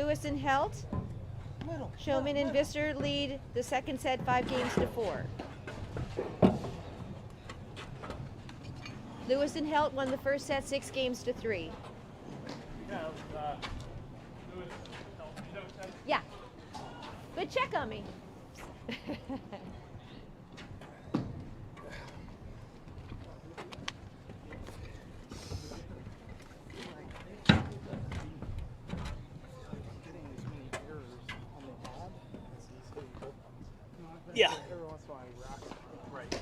Lewis and Helt. Showman and Visser lead the second set 5-4. Lewis and Helt won the first set 6-3. Yeah. Good check on me. Yeah. Right.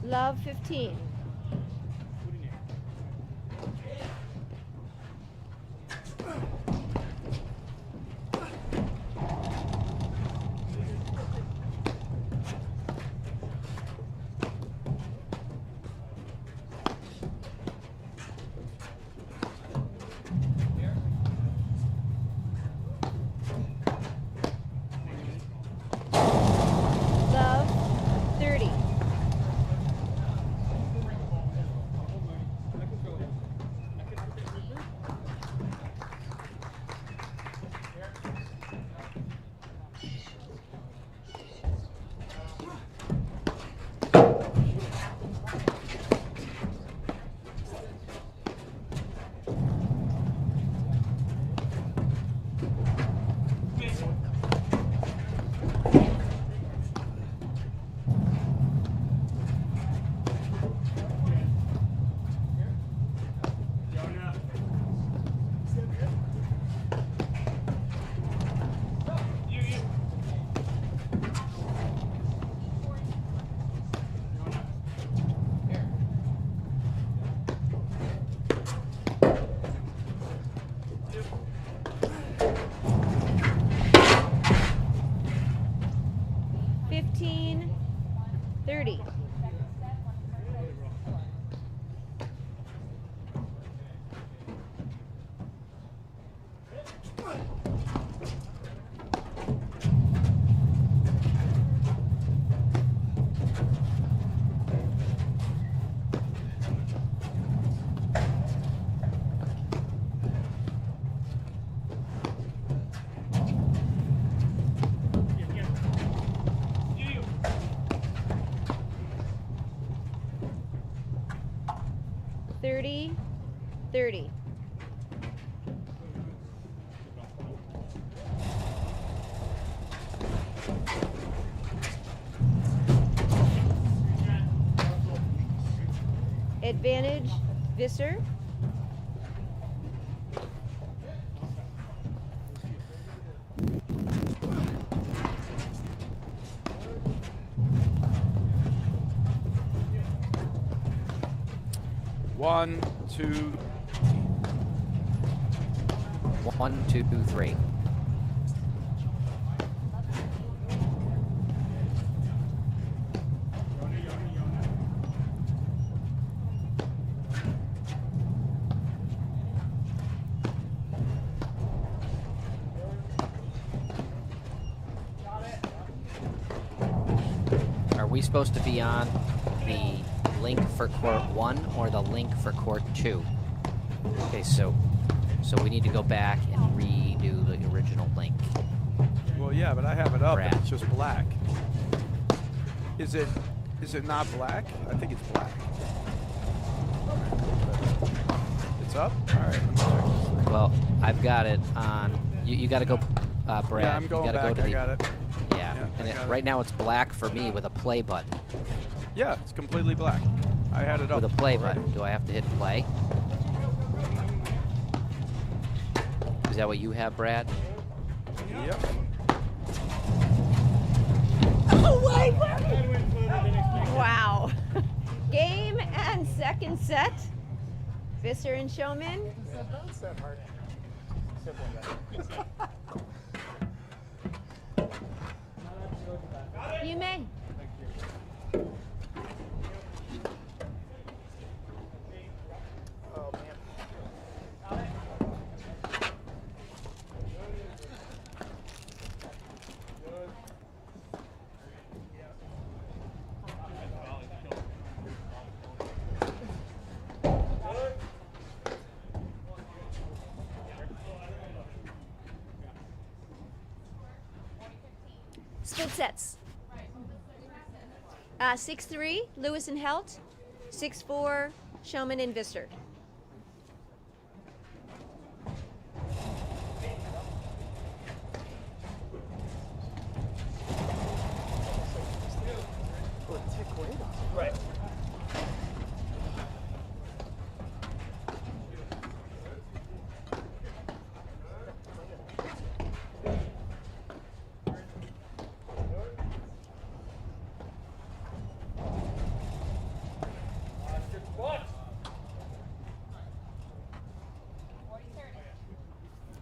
Love 15. Love 30. $15, $30. $30, $30. Advantage, Visser. One, two. 1, 2, 3. Are we supposed to be on the link for court 1 or the link for court 2? Okay, so we need to go back and redo the original link. Well, yeah, but I have it up Brad. and it's just black. Is it not black? I think it's black. It's up? All right, let me check this. Well, I've got it on. You got to go, Brad. Yeah, I'm going you gotta back. Go to I got it. Yeah, Yeah, I and got it. right now it's black for me with a play button. Yeah, it's completely black. I had it up. With a play already. button. Do I have to hit play? Is that what you have, Brad? Yep. Oh, wait. Wow. Game and second set. Visser and Showman. You may. Oh, man. Split sets. 6-3, Lewis and Helt. 6-4, Showman and Visser. Right.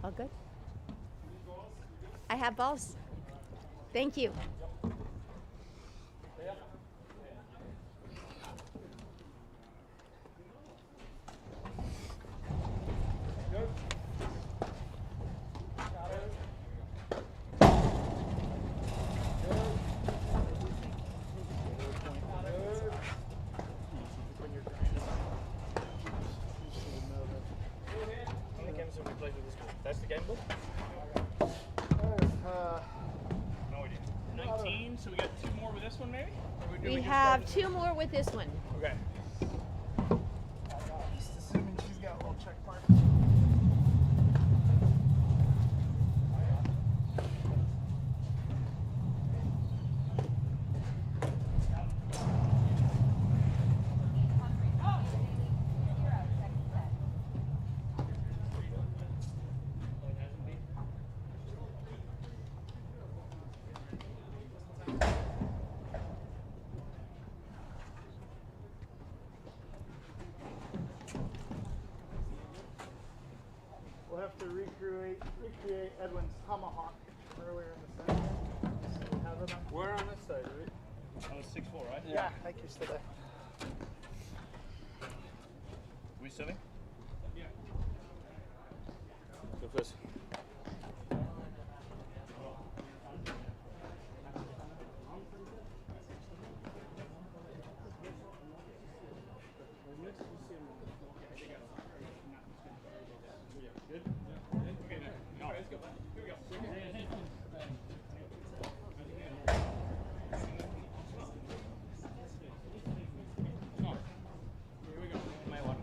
All good? I have balls. Thank you. How many games have we played with this group? That's the game book? No idea. 19, so we got 2 more with this one maybe? Or do We just have start 2 more with this one. with- Okay. Just assuming she's got a little check mark. We'll have to recreate Edwin's tomahawk from earlier in the session. So we have it on. We're on this side, right? Oh, it's 6-4, right? Yeah, I kissed it. We sitting? Yeah. Go first. Good? Okay, now. Let's go. Here we go. Come on. Here we go. My one.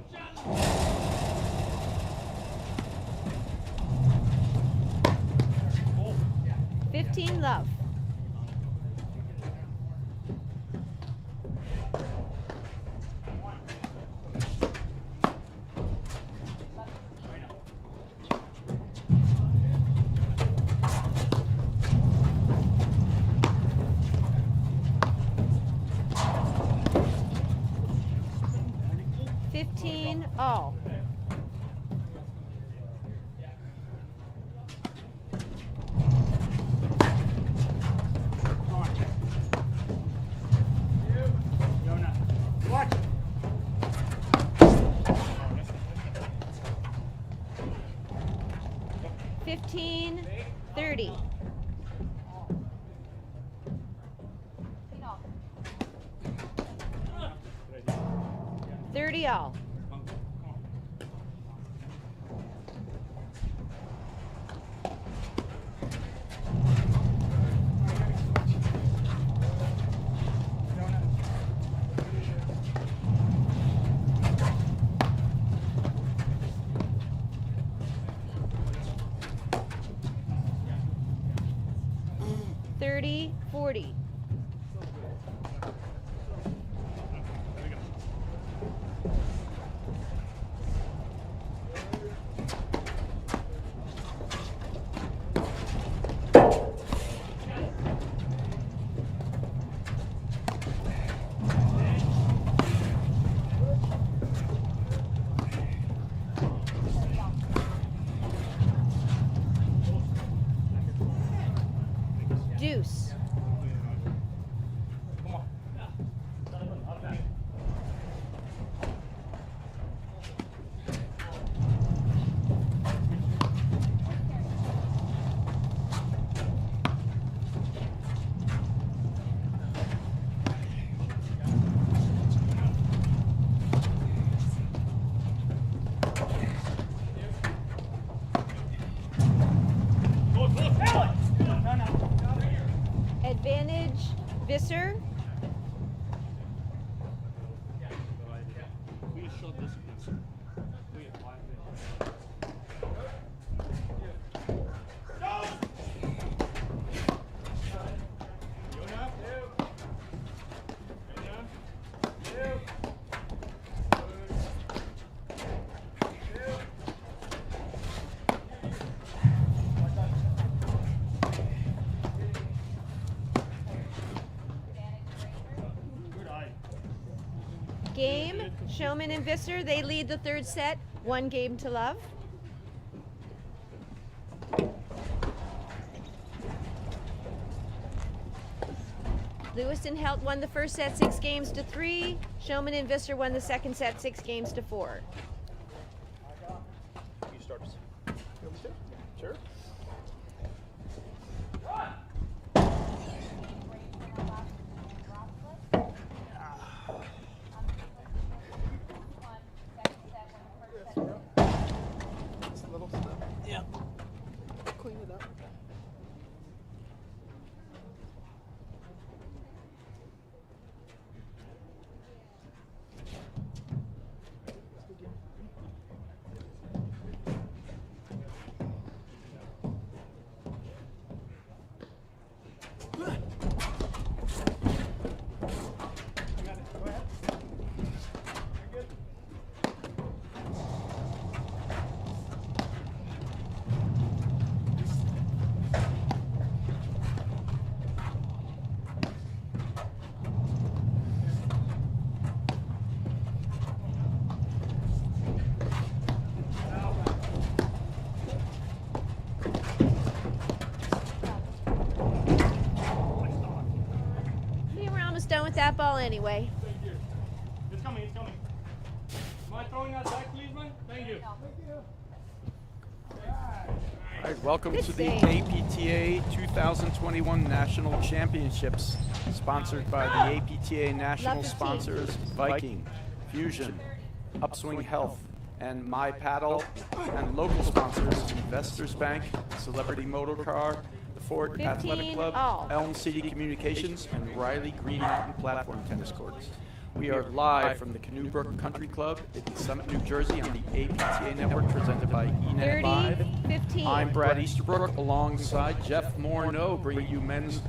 15 love. All. Watch. 15, 30. All. $30, $40. Deuce. Visser. We showed this piece. We have 5 minutes. Game, Showman and Visser, they lead the third set, 1 game to love. Lewis and Helt won the first set 6 games to 3. Showman and Visser won the second set 6 games to 4. You start us. You want me to? Sure. Just a little stuff. Yeah. Clean it up. We were almost done with that ball anyway. Thank you. It's coming, it's coming. Am I throwing that back, please, man? Thank you. All right, welcome Good to the save. APTA 2021 National Championships, sponsored by the APTA national Love the team. sponsors Viking, Fusion, Upswing Health, and My Paddle, and local sponsors Investors Bank, Celebrity Motorcar, the Ford 15 Athletic Club, all. Elm City Communications, and Riley Green Mountain Platform Tennis Courts. We are live from the Canoe Brook Country Club in Summit, New Jersey on the APTA network, presented by eNet 30, Live. 15. I'm Brad Easterbrook alongside Jeff Morneau, bringing you men's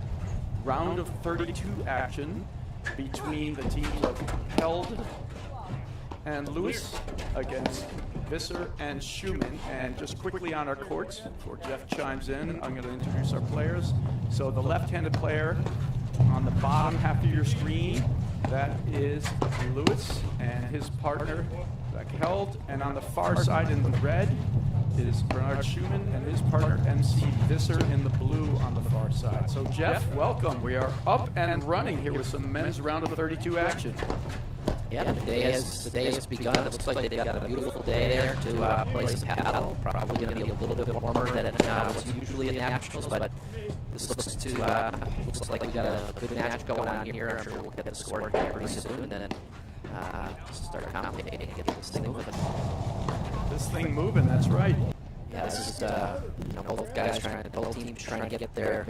round of 32 action between the teams of Held and Lewis against Visser and Schumann. And just quickly on our courts, before Jeff chimes in, I'm going to introduce our players. So the left-handed player on the bottom half of your screen, that is Lewis and his partner, Beck Held. And on the far side in the red is Bernard Schumann and his partner, MC Visser, in the blue on the far side. So Jeff, welcome. We are up and running here with some men's round of 32 action. Yeah, the day has begun. It looks like they've got a beautiful day there to play some paddle. Probably going to be a little bit warmer than what's usually in the nationals, but this looks like we got a good match going on here. I'm sure we'll get the score here pretty soon, and then start commentating and get this thing moving. This thing moving, that's right. Yeah, this is both teams trying to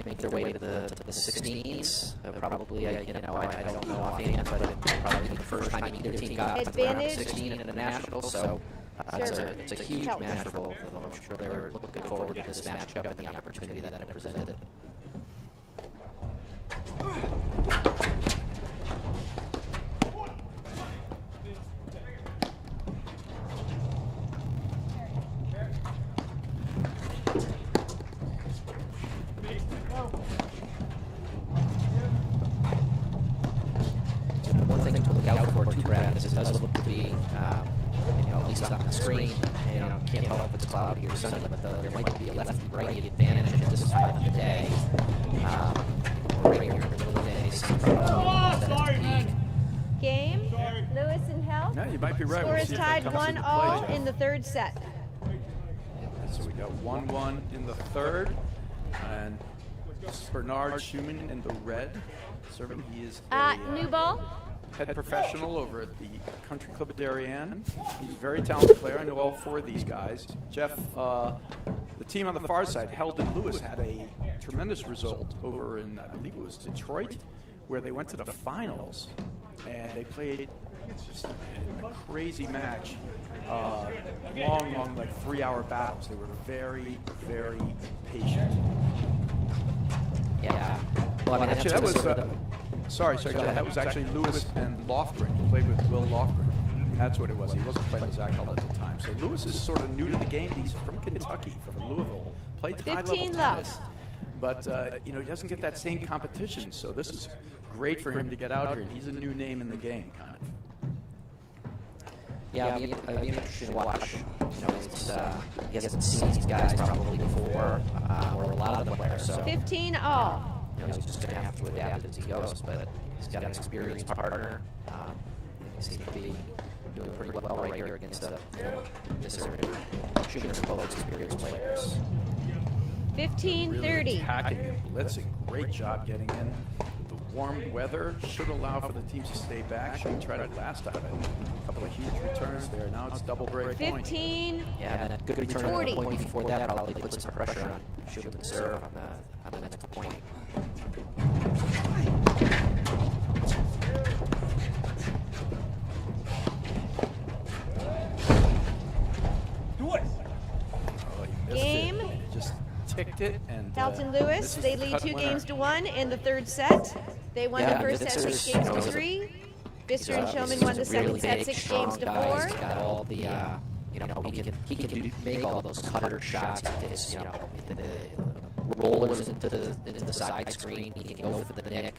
make their way to the 16s. Probably, I don't know offhand, but it'll probably be the first time either team got to the round of 16 in the nationals. So it's a huge match for both of them. I'm sure they're looking forward to this matchup and the opportunity that it presented. One thing to look out for too, Brad, is it does look to be, at least on the screen, can't tell if it's cloudy or sunny, but there might be a lefty-righty advantage at this time of the day. Right here in the middle of the day. Sorry, man. Game, Lewis and Helt. Yeah, you might be right. Score We'll is see if that tied comes into 1-all play, Jeff. in the third set. So we got 1-1 in the third, and Bernard Schumann in the red serving. He is a New ball. head professional over at the Country Club of Darien. He's a very talented player. I know all 4 of these guys. Jeff, the team on the far side, Held and Lewis, had a tremendous result over in, I believe it was Detroit, where they went to the finals, and they played just a crazy match. Long, like 3-hour battles. They were very, very patient. Yeah. Well, I mean, Actually, that was, sort of sorry, that was actually Lewis and Lofgren. He played with Will Lofgren. That's what it was. He wasn't playing with Zach Hull at the time. So Lewis is sort of new to the game. He's from Kentucky, from Louisville. Played high-level 15 tennis. But, he doesn't get that same competition. So this is great for him to get out here. And he's a new name in the game, kind of. Yeah, I'd be interested to watch. He hasn't seen these guys probably before, or a lot of them there. So 15 all. he's just going to have to adapt as he goes. But he's got an experienced partner. He seems to be doing pretty well right here against this shooting both experienced players. 15 Really 30. attacking and blitzing. Great job getting in. The warm weather should allow for the teams to stay back. Should try to last out a couple of huge returns there. Now it's double break point. 15 Yeah, and a good return 40. on the point before that probably put some pressure on shooting and serve on the next point. Do it. Oh, he missed Game. it. Just ticked it. And Halton this Lewis, is they the lead cut 2-1 in the third set. They won Yeah, the first set Vitzer's, 6-3. Visser and Showman won the second set 6-4. He's got all the, he can make all those cutter shots. His, the rollers into the side screen. He can go for the nick.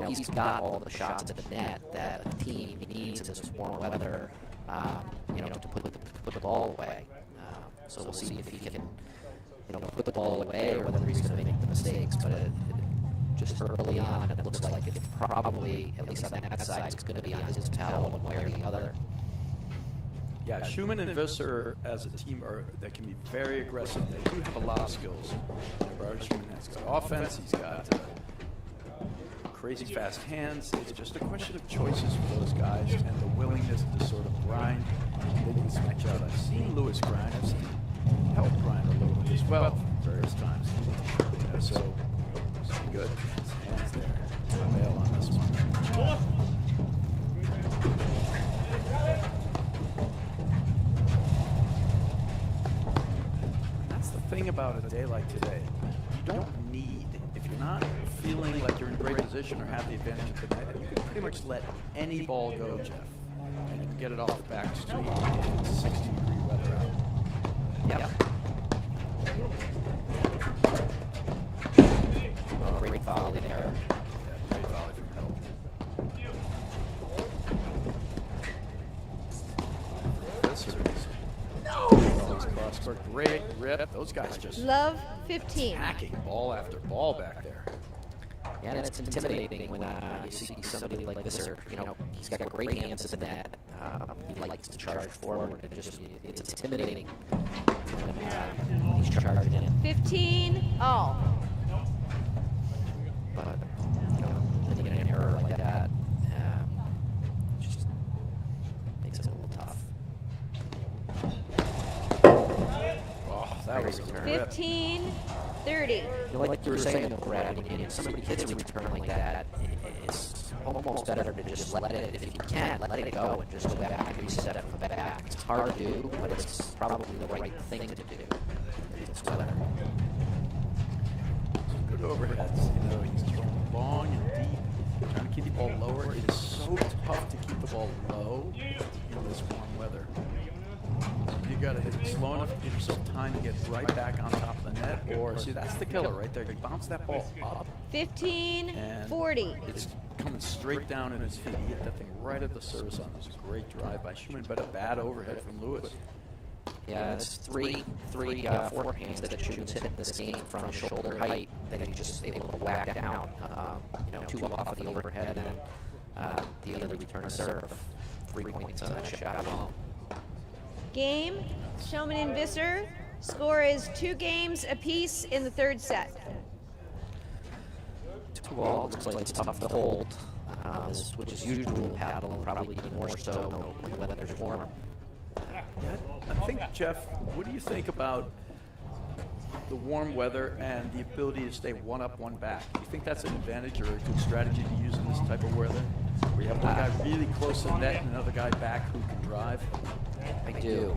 He's got all the shots at the net that a team needs in this warm weather, to put the ball away. So we'll see if he can, put the ball away or whether he's going to make the mistakes. But just early on, it looks like it's probably, at least on that side, it's going to be on his towel one way or the other. Yeah, Schumann and Visser as a team they can be very aggressive. They do have a lot of skills. Robert Schumann has got offense. He's got crazy fast hands. It's just a question of choices for those guys and the willingness to sort of grind. They can switch out. I've seen Lewis grind. I've seen help grind a little bit as well various times. So it's good. His hands there. Bail on this one. That's the thing about a day like today. You don't need, if you're not feeling like you're in great position or have the advantage of the net, you can pretty much let any ball go, Jeff. And you can get it off the back street in 60-degree weather out. Yep. Oh, great volley there. Yeah, great volley from Help. Cross-court, great rip. Those guys just Love 15. hacking ball after ball back there. Yeah, and it's intimidating when you see somebody like this, or he's got great hands at the net. He likes to charge forward, and it's intimidating when he's charging in. 15 all. But when you get an error like that, just makes it a little tough. Oh, that was a rip. 15 30. Like you were saying, Brad, I mean, if somebody hits a return like that, it's almost better to just let it, if you can, let it go and just go back and reset it from the back. It's hard to do, but it's probably the right thing to do. It's weather. Some good overheads. He's throwing long and deep, trying to keep the ball lower. It is so tough to keep the ball low in this warm weather. You got to hit it slow enough to give yourself time to get right back on top of the net. Or, see, that's the killer right there. You bounce that ball up. 15 And 40. it's coming straight down in his feet. He hit that thing right at the service on. It was a great drive by Schumann, but a bad overhead from Lewis. Yeah, it's three forehands that Schumann's hit in this game from shoulder height that he just able to whack down. Two off of the overhead and the other return to serve. 3 points on that shot alone. Game. Showman and Visser. Score is 2 games apiece in the third set. 2-all. Looks like it's tough to hold, which is usual paddle, and probably even more so when the weather's warm. I think, Jeff, what do you think about the warm weather and the ability to stay one up, one back. Do you think that's an advantage or a good strategy to use in this type of weather? Where you have one guy really close to the net and another guy back who can drive? I do.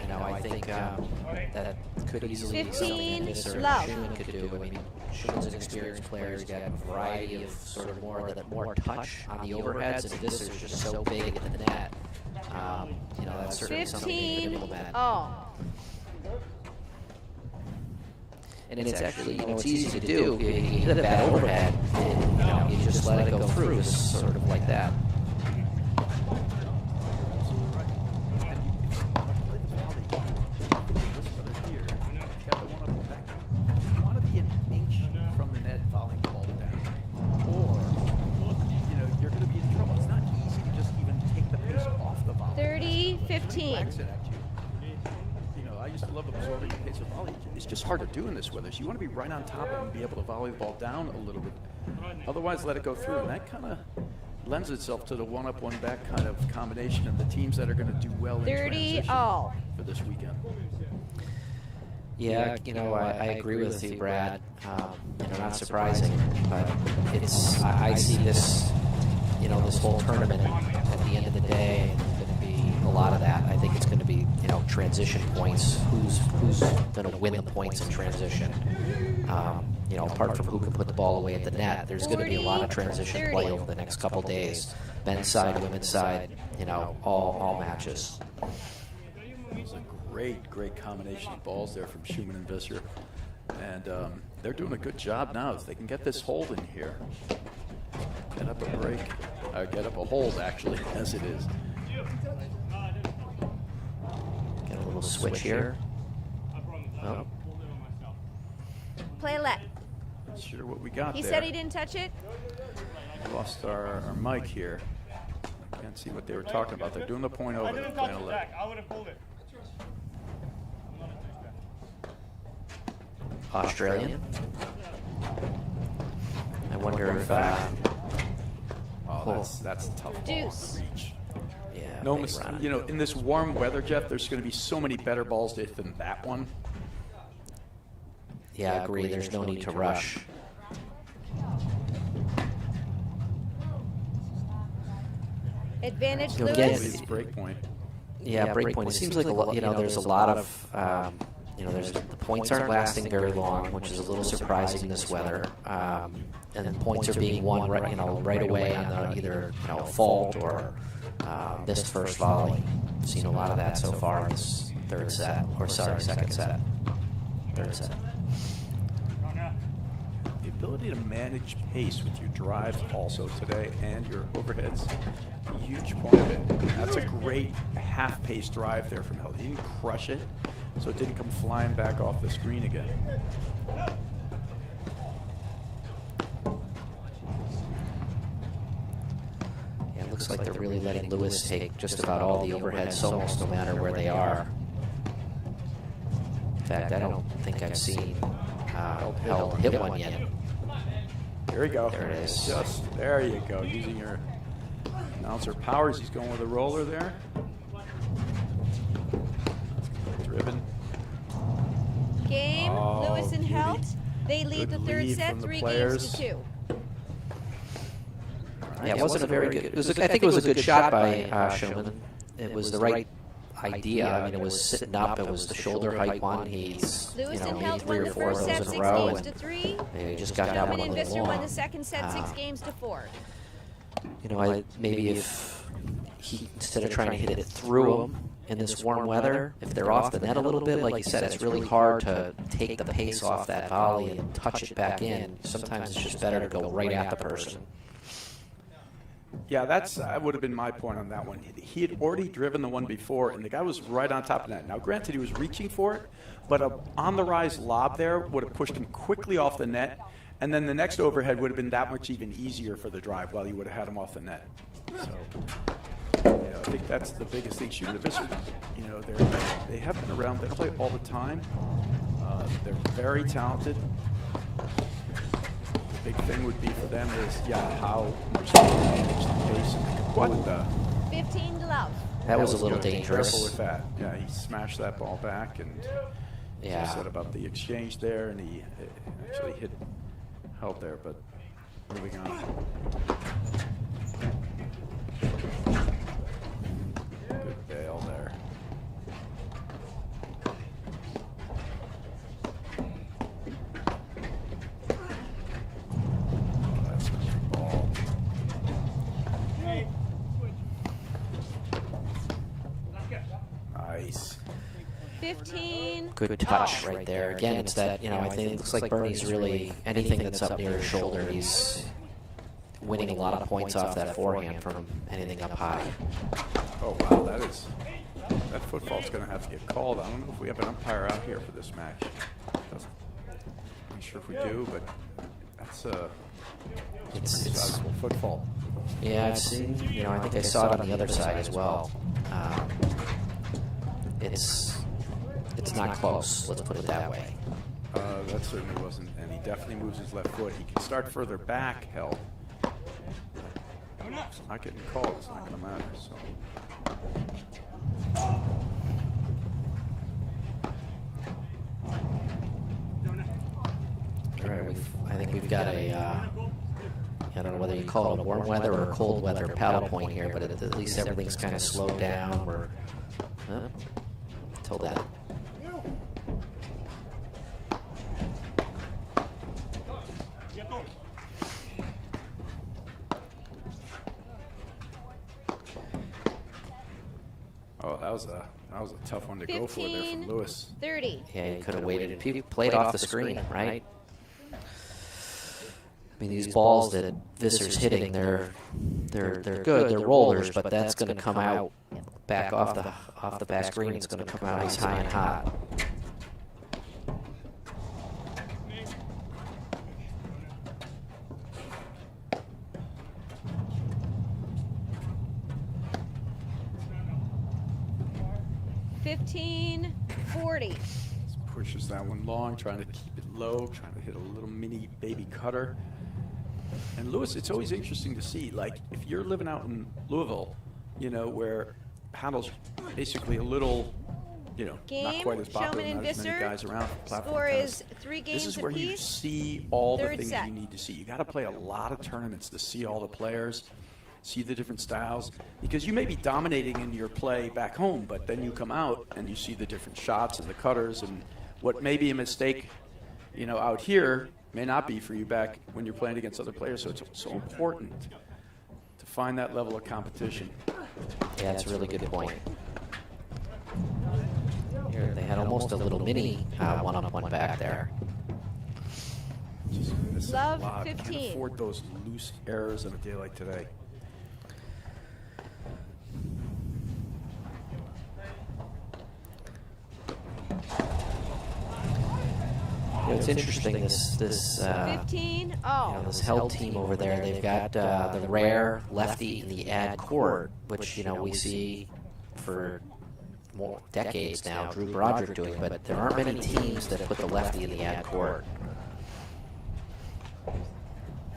You know, I think that could easily be something that Mr. love. Schumann could do. I mean, Schumann's an experienced player. He's got a variety of sort of more touch on the overheads, and this is just so big at the net. You know, that's certainly something he could 15 implement. all. And it's actually, you know, it's easy to do. You hit a bad overhead, and, you know, you just let it go through, just sort of like that. It's just hard to do in this weather. So you want to be right on top of it and be able to volley the ball down a little bit. Otherwise, let it go through. And that kind of lends itself to the one-up, one-back kind of combination of the teams that are going to do well in 30 transition all. for this weekend. Yeah, you know, I agree with you, Brad. You know, not surprising, but I see this, you know, this whole tournament at the end of the day, going to be a lot of that. I think it's going to be, you know, transition points. Who's going to win the points in transition? You know, apart from who can put the ball away at the net, there's going to be a lot of transition play over the next couple days. Men's side, women's side, you know, all matches. It's a great combination of balls there from Schumann and Visser. And they're doing a good job now. If they can get this hold in here, get up a break, get up a hold, actually, as it is. Get a little switch here. Oh. Play let. Not sure what we got He there. said he didn't touch it. Lost our mic here. I can't see what they were talking about. They're doing the point over. I didn't touch it, Jack. I would have pulled it. Australian. I wonder if that's a tough ball Deuce. to reach. yeah, No, big run. you know, in this warm weather, Jeff, there's going to be so many better balls to hit than that one. Yeah, I agree. There's no need to rush. Advantage You'll Lewis. It's break point. Yeah, break point. It seems like a lot. You know, there's a lot of. You know, the points aren't lasting very long, which is a little surprising in this weather. And then points are being won right, you know, right away on the, either, you know, a fault or missed first volley. I've seen a lot of that so far in this second set. Third set. The ability to manage pace with your drives also today and your overheads, a huge point of it. That's a great half-pace drive there from Held. He didn't crush it, so it didn't come flying back off the screen again. Yeah, it looks like they're really letting Lewis take just about all the overheads almost no matter where they are. In fact, I don't think I've seen Held hit one yet. Here we go. There it is. Just there you go. Using your announcer powers. He's going with a roller there. Driven. Game. Oh, Lewis and beauty. Helt. They lead Good the third lead set, from the 3 players. games to 2. Yeah, it wasn't a very good. I think it was a good shot by Schumann. It was the right idea. I mean, it was sitting up. It was the shoulder height one. He's, you Lewis know, and made Helt 3 won or the 4 of first those set, in 6 a row, games to and 3. he just got that one Schumann a and little Visser won long. the second set, 6 games to 4. You know, maybe if he, instead of trying to hit it through them in this warm weather, if they're off the net a little bit, like you said, it's really hard to take the pace off that volley and touch it back in. Sometimes it's just better to go right at the person. Yeah, that would have been my point on that one. He had already driven the one before, and the guy was right on top of that. Now, granted, he was reaching for it, but a on-the-rise lob there would have pushed him quickly off the net, and then the next overhead would have been that much even easier for the drive while he would have had him off the net. So, I think that's the biggest thing. Shooting the Visser, you know, they have been around. They play all the time. They're very talented. Big thing would be for them is, how much they manage the pace. What the? 15 to love. That was a little good. dangerous. Careful with that. Yeah, he smashed that ball back, and As I said about the exchange there, and he actually held there, but moving on. Good bail there. That's a good ball. Nice. 15. Good touch right there. Again, it's that, I think it looks like Bernie's really, anything that's up near his shoulder, he's winning a lot of points off that forehand from anything up high. Oh, wow, that footfall's going to have to get called. I don't know if we have an umpire out here for this match. I'm not sure if we do, but that's It's sizable footfall. Yeah, I've seen, I think I saw it on the other side as well. It's not close, let's put it that way. That certainly wasn't, and he definitely moves his left foot. He can start further back, held. It's not getting called, it's not going to matter. So. All right, I think we've got a, I don't know whether you call it a warm weather or a cold weather paddle point here, but at least everything's kind of slowed down. We're, until that. Oh, that was a tough one to go for there from Lewis. 30. Yeah, you could have waited. If you played off the screen, right? I mean, these balls that Visser's hitting, they're good, they're rollers, but that's going to come out back off the back screen. It's going to come out as high and hot. $15.40. Pushes that one long, trying to keep it low, trying to hit a little mini baby cutter. And Lewis, it's always interesting to see, like, if you're living out in Louisville, where paddle's basically a little, not quite as popular, Showman not as many Visser. guys around for platform Score tennis. is 3 games This is where you apiece. see all the Third things set. you need to see. You got to play a lot of tournaments to see all the players, see the different styles, because you may be dominating in your play back home, but then you come out and you see the different shots and the cutters, and what may be a mistake, out here may not be for you back when you're playing against other players. So it's so important to find that level of competition. Yeah, that's a really good point. Here, they had almost a little mini one-up-one back there. Just missing Love a lot. 15. Can't afford those loose errors on a day like today. It's interesting, this 15. Oh. this held team over there, they've got the rare lefty in the ad court, which, we see for more decades now, Drew Broderick doing, but there aren't many teams that put the lefty in the ad court.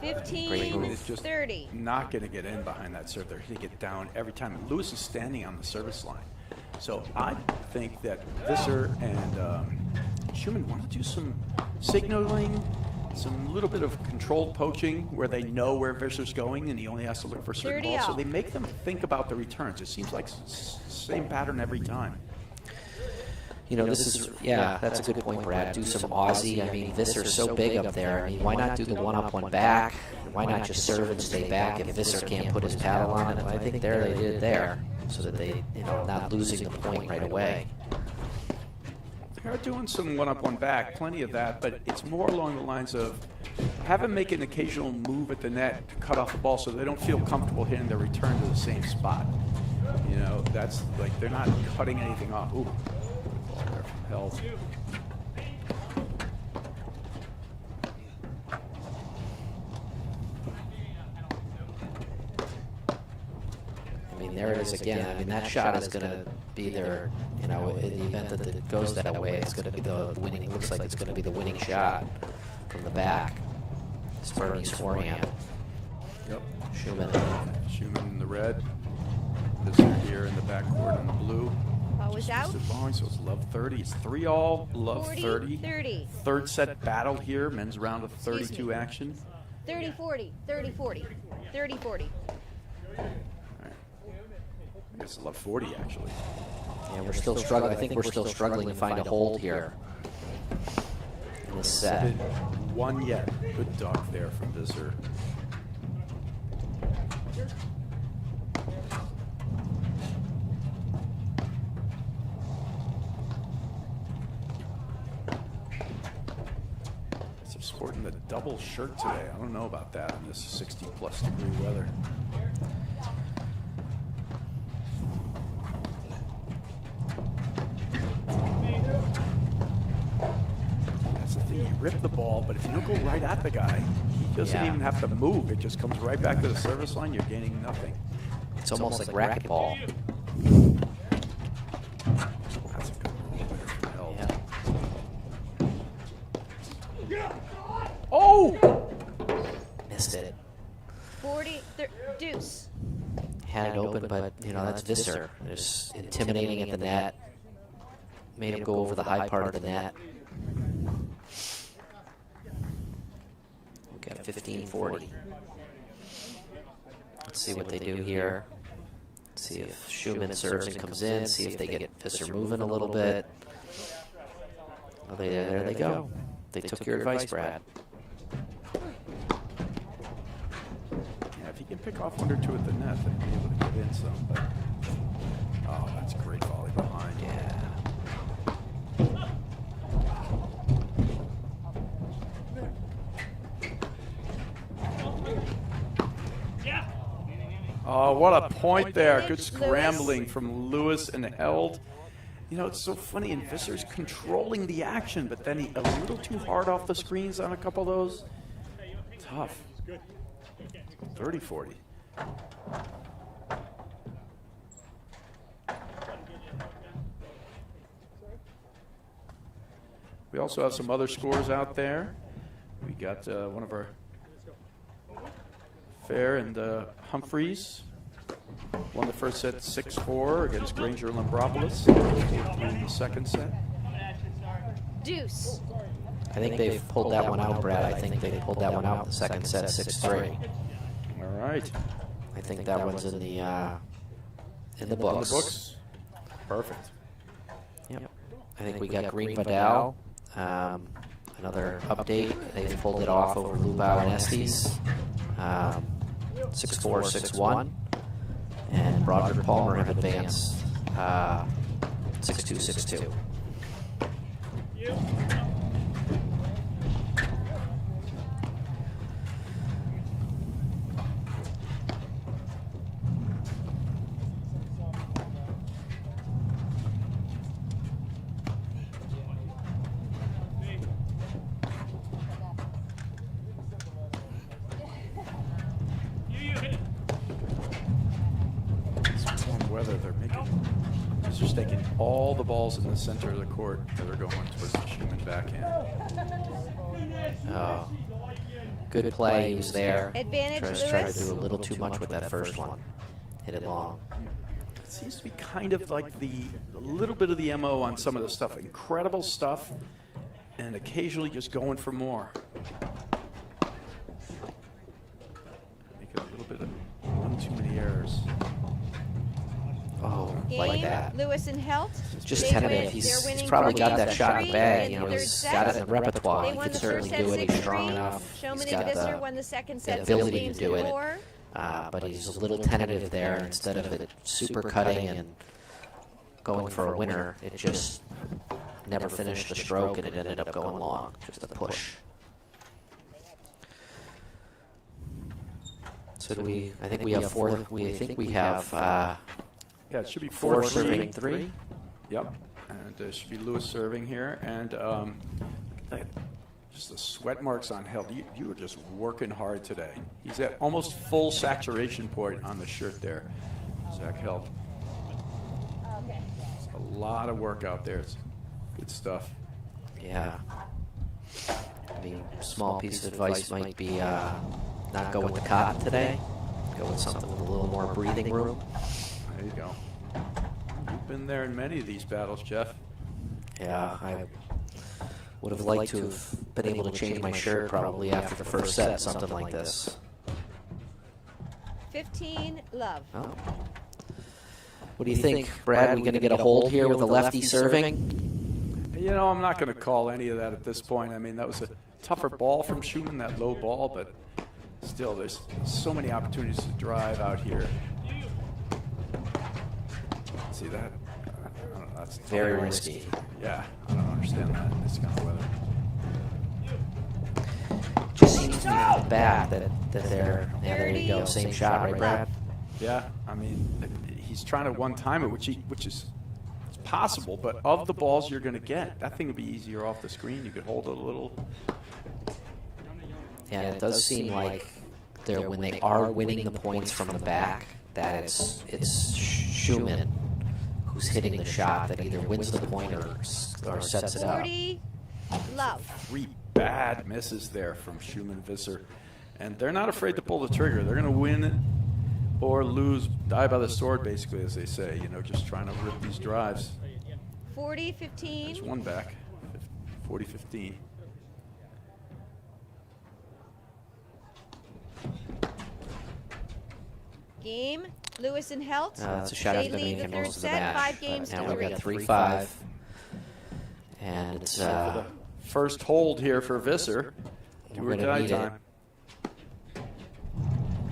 15.30. Not going to get in behind that serve. They're hitting it down every time. Lewis is standing on the service line. So I think that Visser and Schumann want to do some signaling, some little bit of controlled poaching where they know where Visser's going and he only has to look for certain 30 balls. So out. they make them think about the returns. It seems like same pattern every time. This is, that's a good point, Brad. Do some Aussie. I mean, Visser's so big up there. I mean, why not do the one-up, one back? Why not just serve and stay back if Visser can't put his paddle on it? I think they did there, so that they, not losing the point right away. They're doing some one-up, one back, plenty of that, but it's more along the lines of have them make an occasional move at the net to cut off the ball so they don't feel comfortable hitting their return to the same spot. That's like they're not cutting anything off. Ooh, good ball there from Held. I mean, there it is again. I mean, that shot is going to be their, in the event that it goes that way, it's going to be the winning, looks like it's going to be the winning shot from the back. It's Bernie's forehand. Yep. Schumann. Schumann in the red. Visser here in the backcourt in the blue. Ball was out. So it's love 30. It's 3-all, love 30. 30. Third set battle here. Men's round of Excuse 32 me. action. 30-40. 30-40. 30-40. I guess love 40 actually. Yeah, we're still struggling. I think we're still struggling to find a hold here in this set. One yet. Good duck there from Visser. So sporting the double shirt today. I don't know about that in this 60+ degree weather. You rip the ball, but if you don't go right at the guy, he doesn't even have to move. It just comes right back to the service line. You're gaining nothing. It's almost like racquetball. That's a good roll there for Yeah. Oh! Missed it. 40. Deuce. Had it open, but, you know, that's Visser. Just intimidating at the net. Made him go over the high part of the net. We've got 15-40. Let's see what they do here. See if Schumann serves and comes in. See if they get Visser moving a little bit. Oh, there they go. They took your advice, Brad. Yeah, if he can pick off 1 or 2 at the net, they'd be able to get in some. But oh, that's a great volley behind. Yeah. Oh, what a point there. Good scrambling from Lewis and Held. You know, it's so funny, and Visser's controlling the action, but then he a little too hard off the screens on a couple of those. Tough. 30-40. We also have some other scores out there. We got one of our Fair and Humphreys won the first set 6-4 against Granger Lambropoulos in the second set. Deuce. I think they've pulled that one out, Brad. I think they pulled that one out in the second set, 6-3. All right. I think that one's in the books. In the books. Perfect. Yep. I think we got Green Vidal. Another update. They've pulled it off over Lubau and Estes. 6-4, 6-1. And Broderick Palmer have advanced 6-2, 6-2. Weather, they're just taking all the balls in the center of the court that are going towards the Schumann backhand. Oh, good play. He was there. Advantage Just tried to Lewis. do a little too much with that first one. Hit it long. It seems to be kind of like a little bit of the MO on some of the stuff. Incredible stuff, and occasionally just going for more. Make a little bit of one too many errors. Oh, Game, like that. Lewis and Helt. Just They tentative. win. He's They're winning probably got 14 that shot in the bag. You know, in the he's third got it set. in the repertoire. They He won could the certainly first set do it. He's strong 6-3. enough. Showman He's got and Visser the won the second set ability 6 to do it. 4. But he's a little tentative there. Instead of it super cutting and going for a winner, it just never finished the stroke, and it ended up going long. Just a push. So do we? I think we have four. I think we have Yeah, it should be 4 4-3. serving 3. Yep, and it should be Lewis serving here, and just the sweat marks on Held. You were just working hard today. He's at almost full saturation point on the shirt there, Zach Held. It's a lot of work out there. It's good stuff. Yeah. I mean, small piece of advice might be not go with the cotton today. Go with something with a little more breathing room. There you go. You Been there in many of these battles, Jeff. Yeah, I would have liked to have been able to change my shirt probably after the first set, something like this. 15, love. Oh. What do you think, Brad? We going to get a hold here with a lefty serving? You know, I'm not going to call any of that at this point. I mean, that was a tougher ball from Schumann, that low ball, but still, there's so many opportunities to drive out here. See that? I don't know, that's Very risky. Yeah, I don't understand that in this kind of weather. Just seems to be from the back that they're, yeah, there you go, same shot, right, Brad? Yeah, I mean, he's trying to one-time it, which is it's possible, but of the balls you're going to get, that thing would be easier off the screen. You could hold it a little. And it does seem like when they are winning the points from the back, that it's Schumann who's hitting the shot that either wins the point or sets it up. 40, love. 3 bad misses there from Schumann Visser. And they're not afraid to pull the trigger. They're going to win it or lose, die by the sword, basically, as they say. You know, just trying to rip these drives. 40, 15. There's one back. 40-15. Game, Lewis and Helt. That's a shot They after the lead the main third most of the set, match. 5 games Now to we've 3. got 3-5. And it's For the first hold here for Visser. Do or We're gonna die need it. time.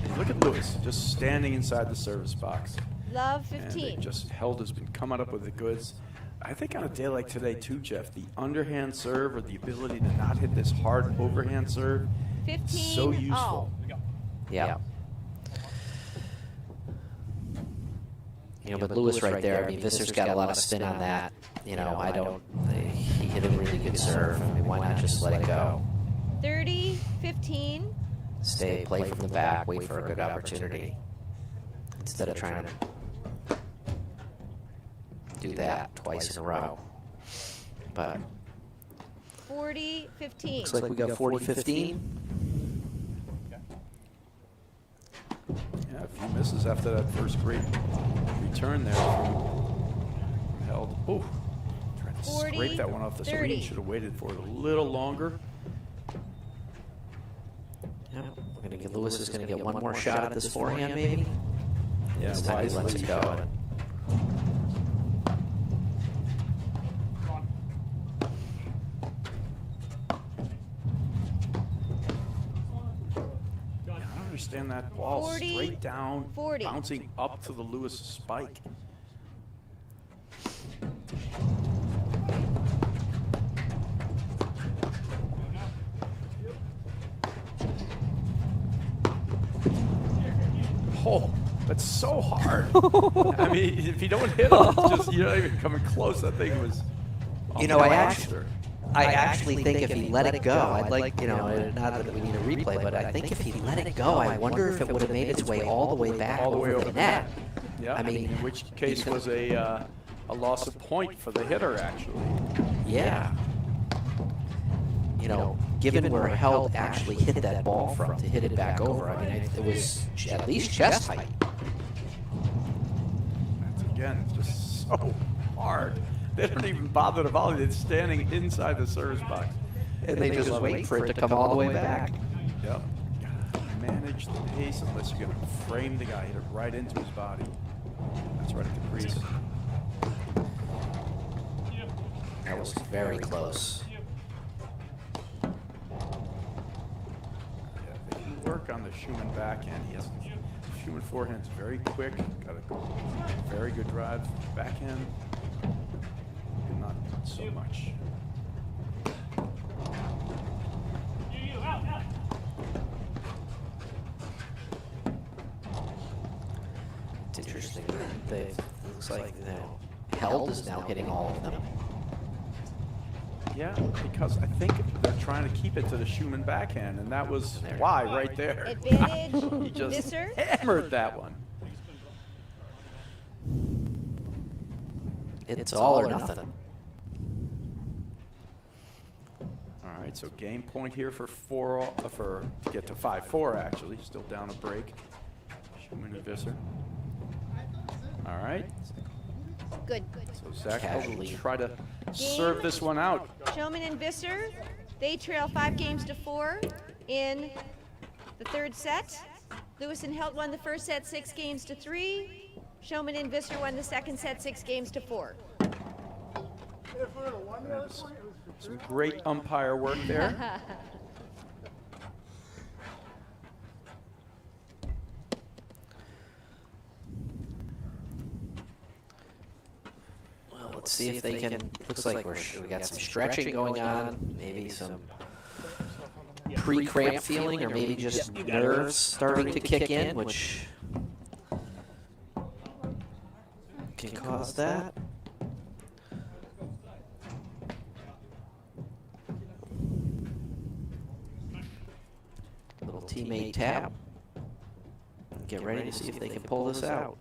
And look at Lewis, just standing inside the service box. Love, And 15. just Held has been coming up with the goods. I think on a day like today too, Jeff, the underhand serve or the ability to not hit this hard overhand serve, 15, so useful. all. yeah. You know, but Lewis right there, I mean, Visser's got a lot of spin on that. You know, he hit a really good serve. I mean, why not just let it go? 30, 15. Play from the back, wait for a good opportunity. Instead of trying to do that twice in a row. But 40, 15. looks like we got 40-15. Yeah, a few misses after that first great return there from Held. Oh, trying to 40, scrape that one off the 30. screen. Should have waited for it a little longer. Yeah, we're gonna get Lewis is gonna get one more shot at this forehand, maybe. Yeah, This time he lets it go. I don't understand that ball 40, straight down, 40. bouncing up to the Lewis spike. Oh, that's so hard. I mean, if you don't hit it, it's just, you're not even coming close. That thing was a You know, monster. I actually think if he let it go, I'd like, you know, not that we need a replay, but I think if he let it go, I wonder if it would have made its way all the way back All the way over over the net. Yeah, I mean, in which case was a loss of point for the hitter, actually. Yeah. You know, given where Held actually hit that ball from to hit it back over, I mean, it was at least chest height. That's, again, just so hard. They don't even bother to volley. They're standing inside the service box. And they just wait for it to come all the way back. Yep. Gotta manage the pace unless you're going to frame the guy, hit it right into his body. That's right at the crease. That was very close. Yeah, they can work on the Schumann backhand. He has Schumann forehand's very quick. Got a very good drive backhand. Not so much. It's interesting. It looks like Held is now hitting all of them. Yeah, because I think they're trying to keep it to the Schumann backhand, and that was why right there. Advantage, He just Visser. hammered that one. It's all or nothing. All right, so game point here for to get to 5-4 actually. Still down a break. Schumann and Visser. All right. Good. So Zach Held will Casually. try to serve this one out. Showman and Visser, they trail 5 games to 4 in the third set. Lewis and Helt won the first set 6 games to 3. Showman and Visser won the second set 6 games to 4. If we would have won the other point, it was for Some great umpire work there. Well, let's see if they can. Looks like we got some stretching going on, maybe some pre-cramp feeling, or maybe just nerves starting to kick in, which can cause that. Little teammate tap. Get ready to see if they can pull this out.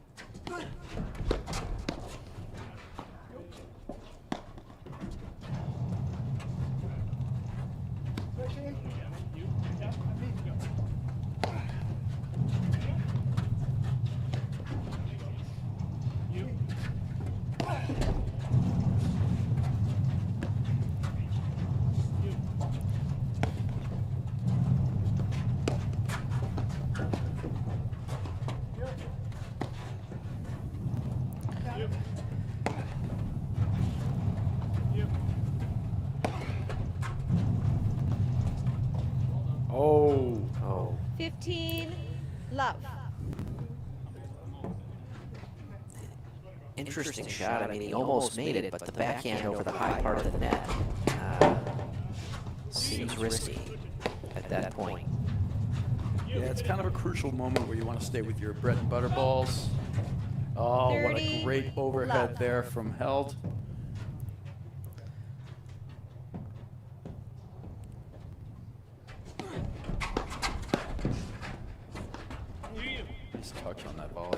Oh. 15, love. Interesting shot. I mean, he almost made it, but the backhand over the high part of the net seems risky at that point. Yeah, it's kind of a crucial moment where you want to stay with your bread and butter balls. Oh, what a 30, great overhead love. there from Held. Nice touch on that ball.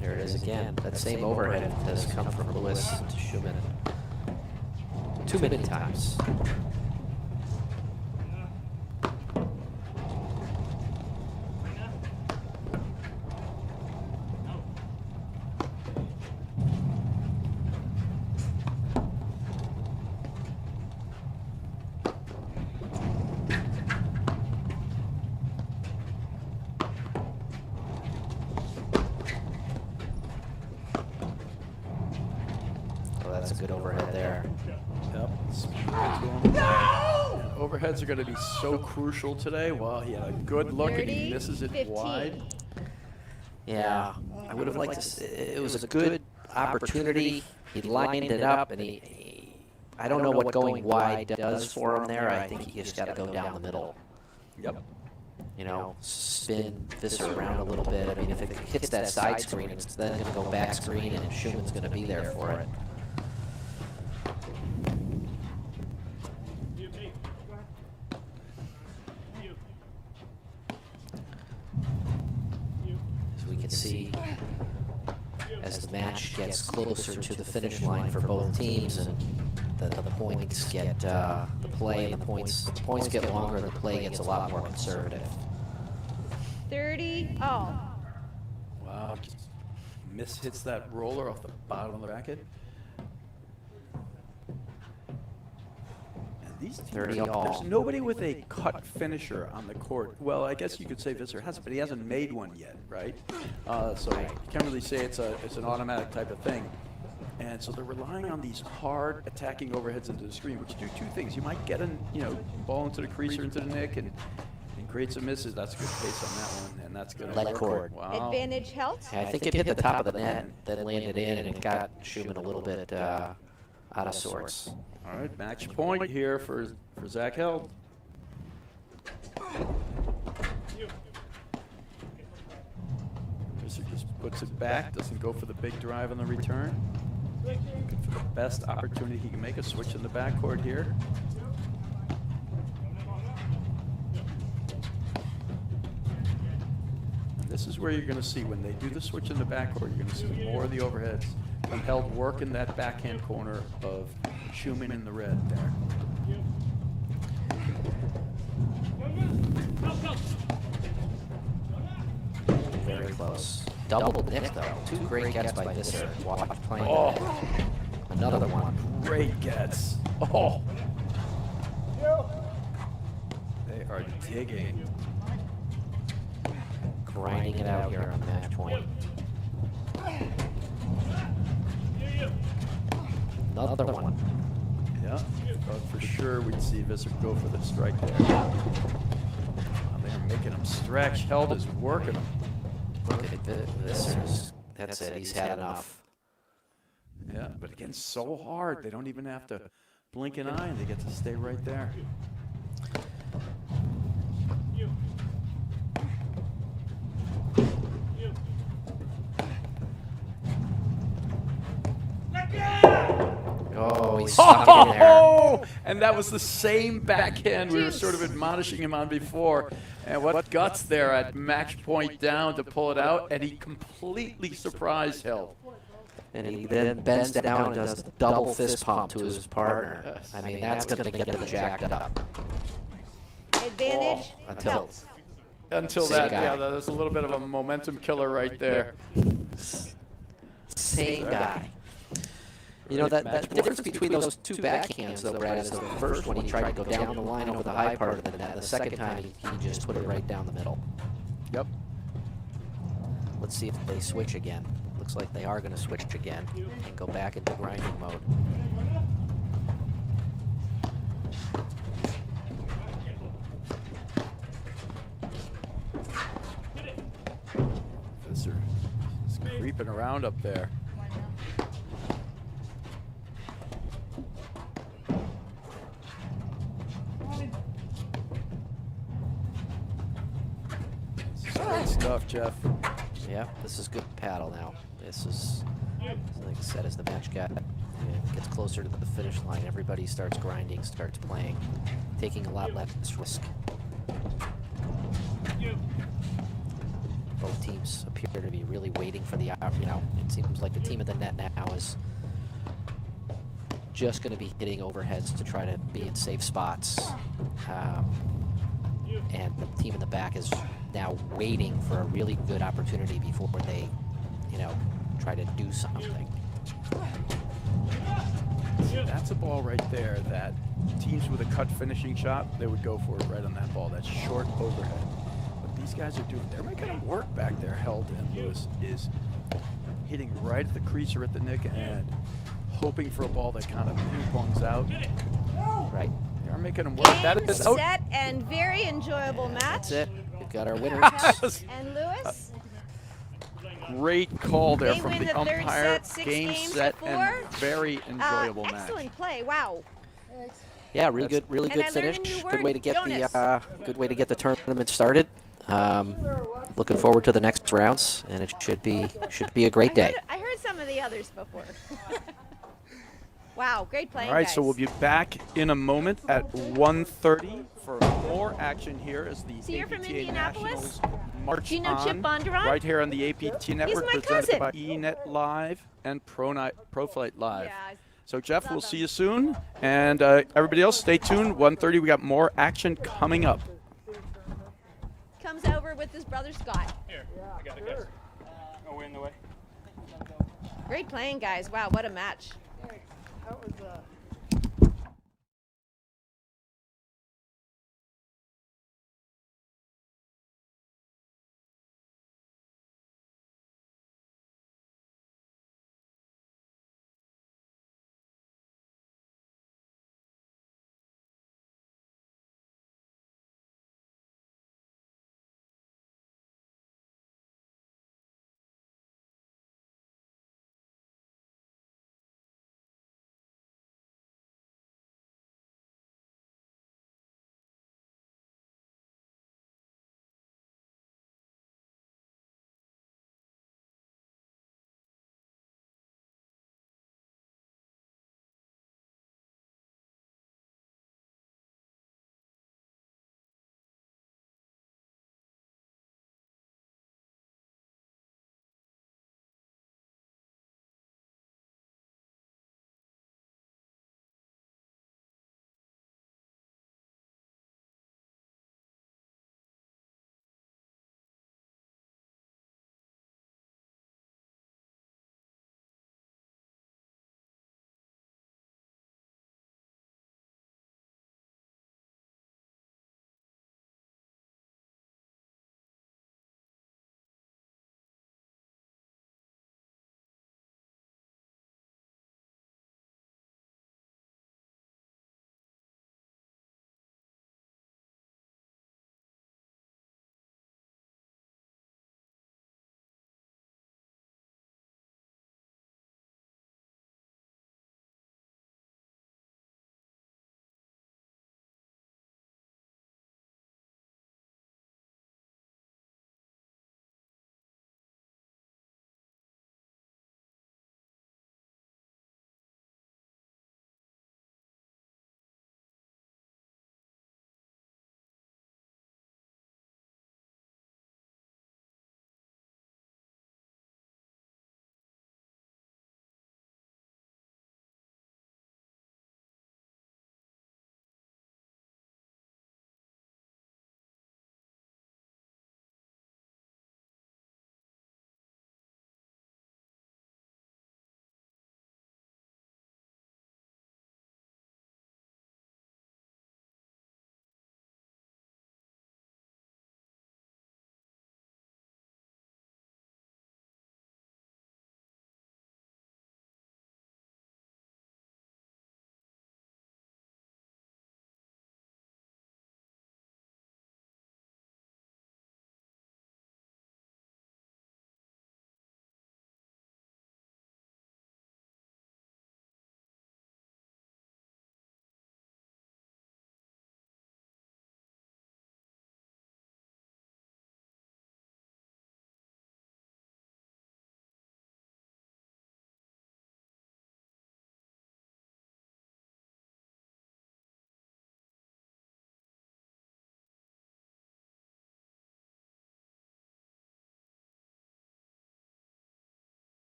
There it is again. That same overhead has come from Lewis to Schumann too many times. Oh, that's a good overhead there. Yep. Speed right to him. And overheads are going to be so crucial today. Well, he had a good look and 30, he misses it 15. wide. Yeah, I would have liked to. It was a good opportunity. He lined it up, and I don't know what going wide does for him there. I think he just got to go down the middle. Yep. You know, spin this around a little bit. I mean, if it hits that side screen, it's then going to go back screen, and Schumann's going to be there for it. As we can see, as the match gets closer to the finish line for both teams, and the points get the play, and the points get longer, the play gets a lot more conservative. 30, all. Wow. Just hits that roller off the bottom of the racket. And these teams, 30 all. there's nobody with a cut finisher on the court. Well, I guess you could say Visser has it, but he hasn't made one yet, right? So you can't really say it's an automatic type of thing. And so they're relying on these hard attacking overheads into the screen, which do two things. You might get ball into the crease or into the nick and create some misses. That's a good pace on that one, and that's good. Leg cord. Wow. Advantage Helt. Yeah, I think it hit the top of the net, then landed in, and it got Schumann a little bit out of sorts. All right, match point here for Zach Held. Visser just puts it back, doesn't go for the big drive on the return. Looking for the best opportunity he can make a switch in the backcourt here. This is where you're going to see, when they do the switch in the backcourt, you're going to see more of the overheads and Held work in that backhand corner of Schumann in the red there. close. Double the Nick, though. Two great gets by Visser. Watch playing. Oh. Another one. Great gets. Oh. They are digging. Grinding it out here on match point. Another one. Yeah, thought for sure we'd see Visser go for the strike there. Oh, they're making him stretch. Held is working him. Look at Visser's. That's it. He's had enough. Yeah, but again, so hard. They don't even have to blink an eye, and they get to stay right there. Oh, he's stuck in there. Oh, and that was the same backhand we were sort of admonishing him on before. And what guts there at match point down to pull it out, and he completely surprised Held. And he then bends down and does the double fist pump to his partner. I mean, that's going to get him jacked up. Advantage. Until that, guy. yeah, that was a little bit of a momentum killer right there. Same guy. You know, that difference between those two backhands, though, Brad, is the first one he tried to go down the line over the high part of the net. The second time, he just put it right down the middle. Yep. Let's see if they switch again. Looks like they are going to switch again and go back into grinding mode. Visser is creeping around up there. Great stuff, Jeff. Yeah, this is good paddle now. This is, like I said, as the match gets closer to the finish line, everybody starts grinding, starts playing, taking a lot less risk. Both teams appear to be really waiting for the, you know, it seems like the team at the net now is just going to be hitting overheads to try to be in safe spots. And the team in the back is now waiting for a really good opportunity before they, you know, try to do something. That's a ball right there that teams with a cut finishing shot, they would go for it right on that ball. That short overhead. What these guys are doing, they're making them work back there. Held, and Lewis is hitting right at the crease or at the nick and hoping for a ball that kind of ping-pongs out. Right. They are making them work. That is out. Set and very enjoyable match. That's it. We've got our winners. And Lewis, Great call there they from win the the third umpire. set, 6 Game, games set, to 4. and very enjoyable match. Excellent play. Wow. Yeah, really good And I learned finish. a new Good way to word, get Jonas. good way to get the tournament started. Looking forward to the next rounds, and it should be a great day. I heard some of the others before. Wow, great playing, All right, guys. so we'll be back in a moment at 1:30 for more action here as the So you're from APTA Indianapolis? Nationals march Do you know Chip on Bondurant? right here on the APT network, my presented cousin. by eNet Live and ProFlight Live. Yeah, So Jeff, we'll love see you soon, and everybody else, stay tuned. 1:30, we got more action coming up. comes over with his brother Scott. Here, I got it, guys. Oh, we're in the way. Great playing, guys. Wow, what a match. That was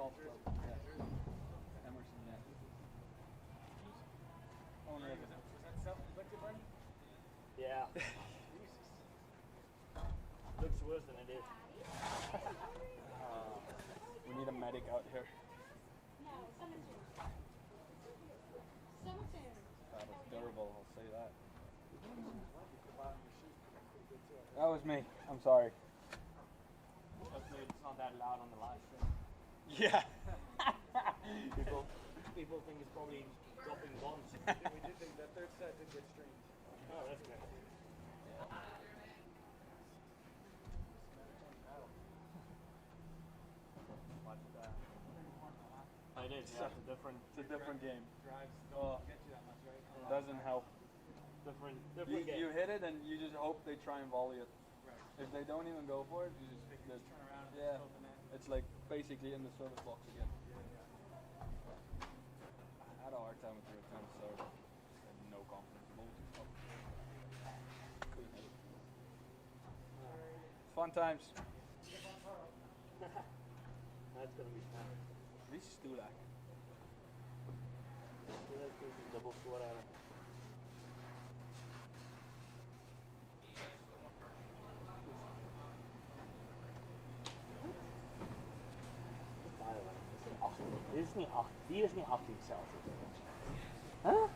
golf club. Yeah. Emerson, yeah. Oh, no. Was that self-inflicted, buddy? Yeah. Looks worse than it is. We need a medic out here. That was durable, I'll say that. That was me. I'm sorry. Hopefully it's not that loud on the live stream. Yeah. People think it's probably dropping bombs. We did think that third set did get streamed. Oh, that's good. It is, yeah. It's a different game. drives. Oh, Get you that much, right? doesn't help. Different You game. hit it and you just hope they try and volley it. Right. If they don't even go for it, you just Turn around and yeah. open it. It's like basically in the service box again. I had a hard time with the return, so I had no confidence. Fun times. That's gonna be fun. Wie is Stulak? Double whatever. Hier is niet 18 Celsius. Huh?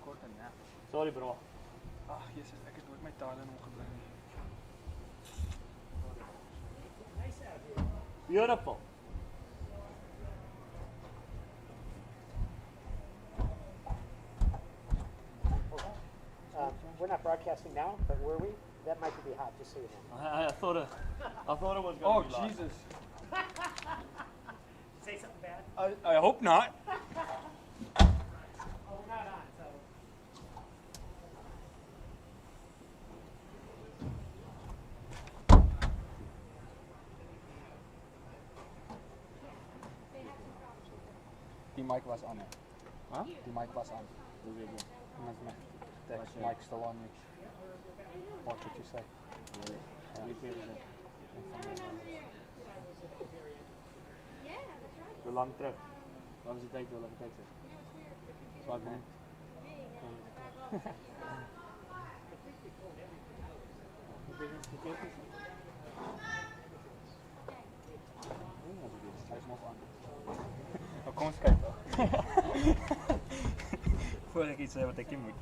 Kort en nap. Sorry bro. Ach, jezus, ik heb nooit mijn talen omgebleven. Beautiful. We're not broadcasting now, but were we? That might be hot, just so you know. I thought it was gonna Oh, be live. Jesus. Say something bad? I hope not. Oh, we're not on, so. Die mic was on. Huh? Die mic was on. Text mic still on. What did you say? Hoe lang terug? Wat was de tijd? Hoe lang tijd is? 12 minuten. Hij is nog aan. Oh, kom eens kijken. Voordat ik iets zei wat ik in moet.